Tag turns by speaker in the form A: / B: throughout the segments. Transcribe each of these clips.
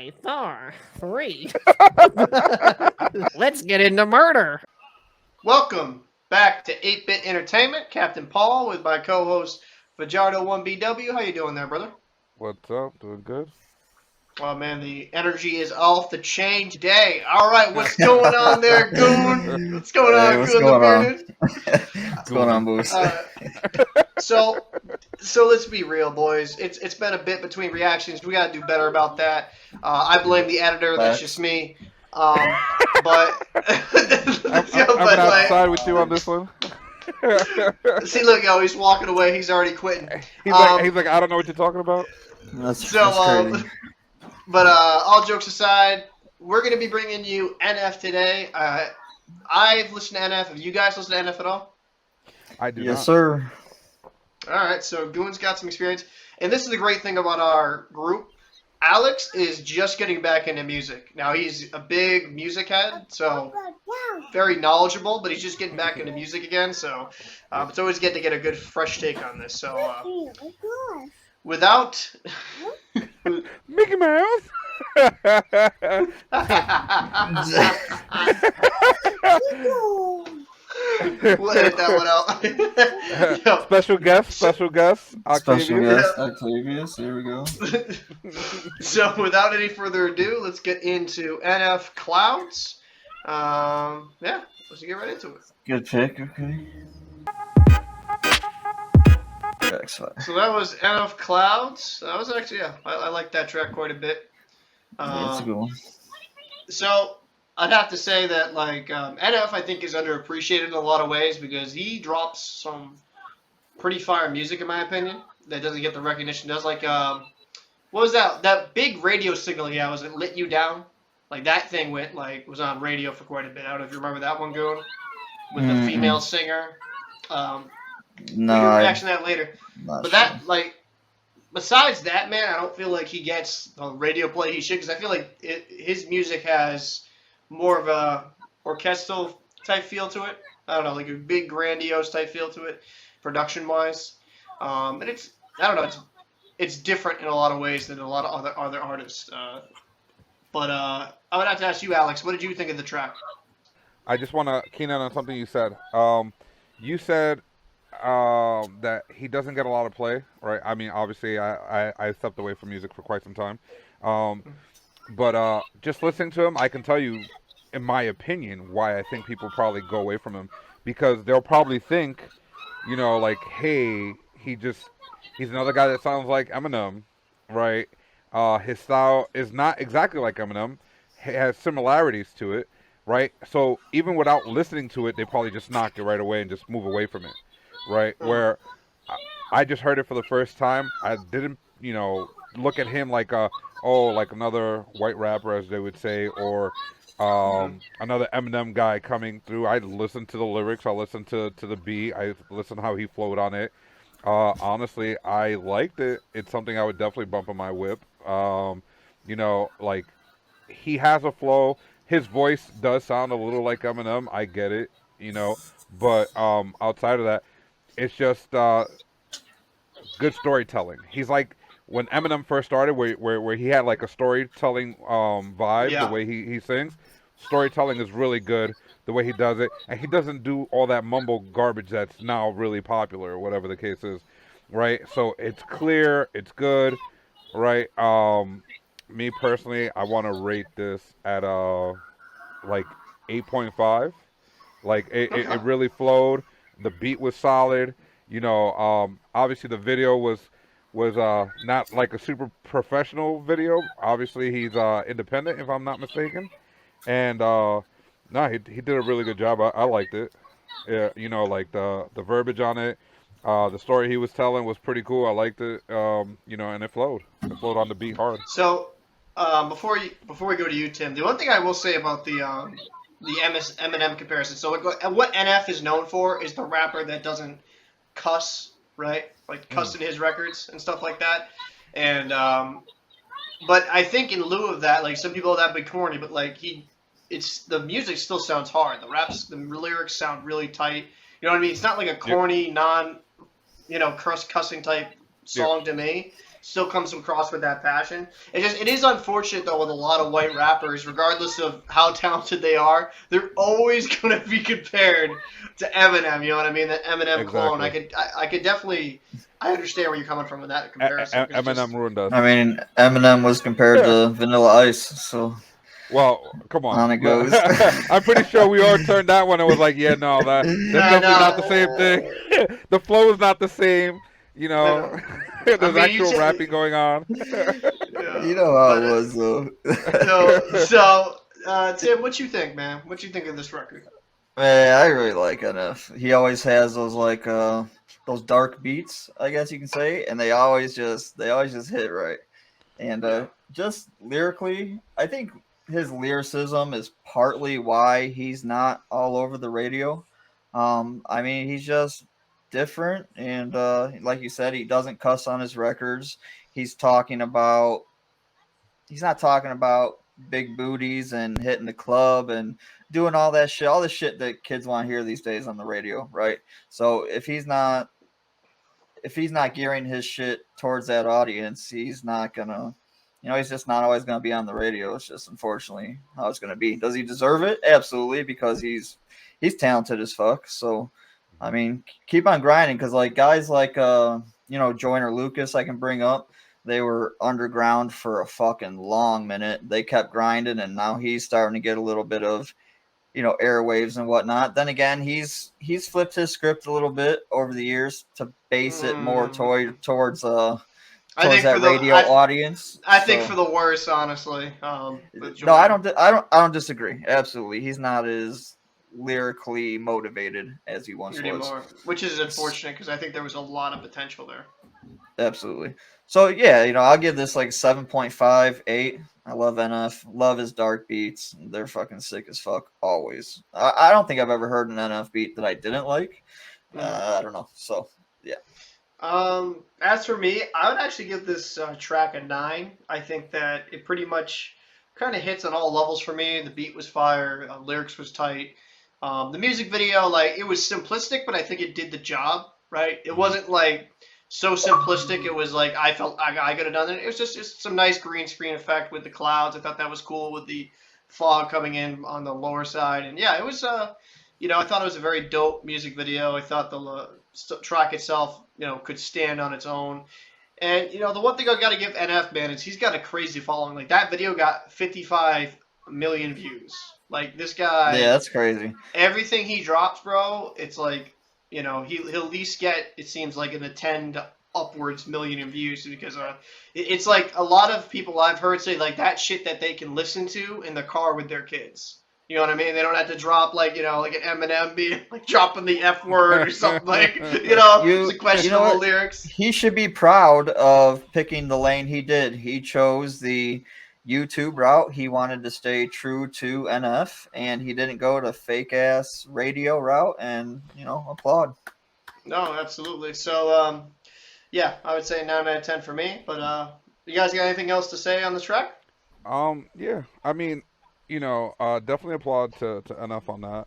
A: Hey, Thor, 3. Let's get into murder.
B: Welcome back to 8-Bit Entertainment. Captain Paul with my co-host Fajardo1BW. How you doing there, brother?
C: What's up? Doing good?
B: Oh, man, the energy is off the chain today. All right, what's going on there, Goon? What's going on,
D: What's
B: Goon the
D: going on?
B: Bearded?
D: What's going on, boys?
B: So let's be real, boys. It's been a bit between reactions. We got to do better about that. I blame the editor. That's just me. But
C: I'm gonna have to side with you on this one.
B: See, look, he's walking away. He's already quitting.
C: He's like, I don't know what you're talking about.
D: That's
B: So,
D: crazy.
B: but all jokes aside, we're going to be bringing you NF today. I've listened to NF. Have you guys listened to NF at all?
C: I do
D: Yes,
C: not.
D: sir.
B: All right, so Goon's got some experience. And this is the great thing about our group. Alex is just getting back into music. Now, he's a big music head, so very knowledgeable, but he's just getting back into music again. So it's always good to get a good, fresh take on this. So without...
C: Mickey Mouse.
B: We'll edit that one out. Yo.
C: Special guest, Octavius.
D: Special guest, Octavius. Here we go.
B: So without any further ado, let's get into NF Clouds. Yeah, let's get right into it.
D: Good pick. Okay. Excellent.
B: So that was NF Clouds. That was actually, yeah, I like that track quite a bit.
D: That's a good one.
B: So I'd have to say that like NF I think is underappreciated in a lot of ways because he drops some pretty fire music in my opinion that doesn't get the recognition it does. Like what was that big radio signal he had? Was it Lit You Down? Like that thing was on radio for quite a bit. I don't know if you remember that one, Goon, with the female singer.
D: No,
B: we can reaction to that later.
D: Not
B: But
D: sure.
B: that besides that, man, I don't feel like he gets the radio play he should because I feel like his music has more of a orchestral type feel to it. I don't know, like a big grandiose type feel to it, production wise. And it's it's different in a lot of ways than a lot of other artists. But I would have to ask you, Alex, what did you think of the track?
C: I just want to keen in on something you said. You said that he doesn't get a lot of play, right? I mean, obviously, I stepped away from music for quite some time. But just listening to him, I can tell you, in my opinion, why I think people probably go away from him. Because they'll probably think, like, hey, he's another guy that sounds like Eminem, right? His style is not exactly like Eminem. It has similarities to it, right? So even without listening to it, they probably just knock it right away and just move away from it, right? Where I just heard it for the first time. I didn't, look at him like like another white rapper, as they would say, or another Eminem guy coming through. I listened to the lyrics. I listened to the beat. I listened how he flowed on it. Honestly, I liked it. It's something I would definitely bump on my whip. Like he has a flow. His voice does sound a little like Eminem. I get it, but outside of that, it's just good storytelling. He's like when Eminem first started, where he had like a storytelling vibe, the way he sings. Storytelling is really good, the way he does it, and he doesn't do all that mumble garbage that's now really popular, or whatever the case is, right? So it's clear, it's good, right? Me personally, I want to rate this at like 8.5. Like it really flowed. The beat was solid. Obviously the video was not like a super professional video. Obviously he's independent, if I'm not mistaken. And he did a really good job. I liked it. Yeah, like the verbiage on it, the story he was telling was pretty cool. I liked it. And it flowed. It flowed on the beat hard.
B: So before we go to you, Tim, the one thing I will say about the Eminem comparison. So what NF is known for is the rapper that doesn't cuss, right? Like cuss in his records and stuff like that. And but I think in lieu of that, like some people are that bit corny, but like the music still sounds hard. The lyrics sound really tight. You know what I mean? It's not like a corny, cussing type song to me. still comes across with that passion. It is unfortunate though with a lot of white rappers, regardless of how talented they are, they're always gonna be compared to Eminem. You know what I mean? That Eminem clone.
C: Exactly.
B: I could definitely. I understand where you're coming from with that comparison. 'Cause
C: Eminem ruined us.
D: I mean, Eminem was compared to Vanilla Ice, so
C: Well, come
D: on
C: on.
D: it goes.
C: I'm pretty sure we all turned that one and was like, yeah, no, that's
B: I
C: definitely not the
B: know.
C: same thing. The flow is not the same. You
B: I
C: know,
B: know.
C: there's
B: I mean,
C: actual rapping going on.
B: Yeah.
D: You know how
B: But,
D: it was, though.
B: Tim, what you think, man? What you think of this record?
D: Man, I really like NF. He always has those those dark beats, I guess you can say, and they always just hit right. And
B: Yeah.
D: just lyrically, I think his lyricism is partly why he's not all over the radio. I mean, he's just different, and like you said, he doesn't cuss on his records. He's talking about he's not talking about big booties and hitting the club and doing all that shit, all the shit that kids want to hear these days on the radio, right? So if he's not gearing his shit towards that audience, he's not gonna, he's just not always gonna be on the radio. It's just unfortunately how it's gonna be. Does he deserve it? Absolutely, because he's talented as fuck. So, I mean, keep on grinding because like guys like Joyner Lucas, I can bring up. They were underground for a fucking long minute. They kept grinding, and now he's starting to get a little bit of airwaves and whatnot. Then again, he's flipped his script a little bit over the years to base it more towards
B: I think
D: that radio audience.
B: I think for the worse, honestly.
D: No, I don't disagree. Absolutely, he's not as lyrically motivated as he once
B: anymore, which is unfortunate because I think there was a lot of potential there.
D: Absolutely. So yeah, I'll give this like 7.5, 8. I love NF. Love his dark beats. They're fucking sick as fuck always. I don't think I've ever heard an NF beat that I didn't like. I don't know. So yeah.
B: As for me, I would actually give this track a 9. I think that it pretty much kind of hits on all levels for me. The beat was fire, lyrics was tight. The music video, like, it was simplistic, but I think it did the job, right? It wasn't like so simplistic. It was like I felt I could have done it. It was just some nice green screen effect with the clouds. I thought that was cool with the fog coming in on the lower side, and yeah, it was I thought it was a very dope music video. I thought the track itself could stand on its own. And the one thing I got to give NF, man, is he's got a crazy following. Like that video got 55 million views. Like this guy,
D: yeah, that's crazy.
B: Everything he drops, bro, it's like he'll at least get, it seems like, in the 10 to upwards million in views because it's like a lot of people I've heard say like that shit that they can listen to in the car with their kids. You know what I mean? They don't have to drop like like an Eminem being like dropping the F word or something like it's questionable lyrics.
D: He should be proud of picking the lane he did. He chose the YouTube route. He wanted to stay true to NF, and he didn't go to fake ass radio route. And applaud.
B: No, absolutely. So, yeah, I would say 9 out of 10 for me. But you guys got anything else to say on this track?
C: Yeah. I mean, definitely applaud to NF on that.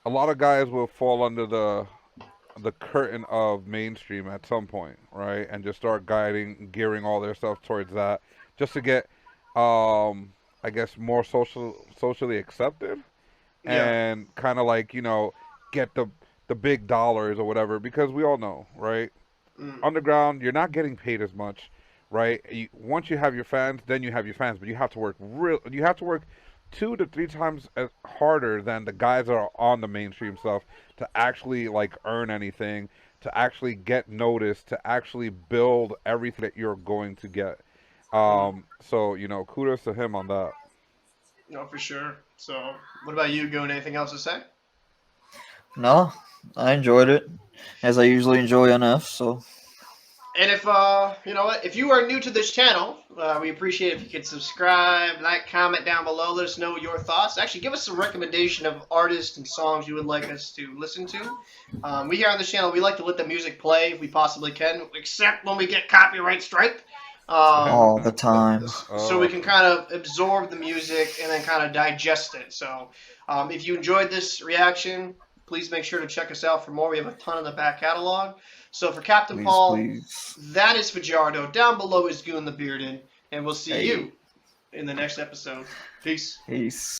C: A lot of guys will fall under the curtain of mainstream at some point, right? And just start gearing all their stuff towards that, just to get, I guess, more socially accepted, and kind of like get the big dollars or whatever. Because we all know, right? Underground, you're not getting paid as much, right? Once you have your fans, then you have your fans, but you have to work You have to work 2 to 3 times as harder than the guys that are on the mainstream stuff to actually like earn anything, to actually get noticed, to actually build everything that you're going to get. So kudos to him on that.
B: No, for sure. So, what about you, Goon? Anything else to say?
D: No, I enjoyed it, as I usually enjoy NF. So.
B: And if if you are new to this channel, we appreciate if you could subscribe, like, comment down below, let us know your thoughts. Actually, give us a recommendation of artists and songs you would like us to listen to. We here on this channel, we like to let the music play if we possibly can, except when we get copyright strike.
D: All the time.
B: So we can kind of absorb the music and then kind of digest it. So if you enjoyed this reaction, Please make sure to check us out for more. We have a ton in the back catalog. So for Captain
D: Please,
B: Paul,
D: please.
B: that is Fajardo. Down below is Goon the Bearded. And we'll see
D: Hey.
B: you in the next episode. Peace.
D: Peace.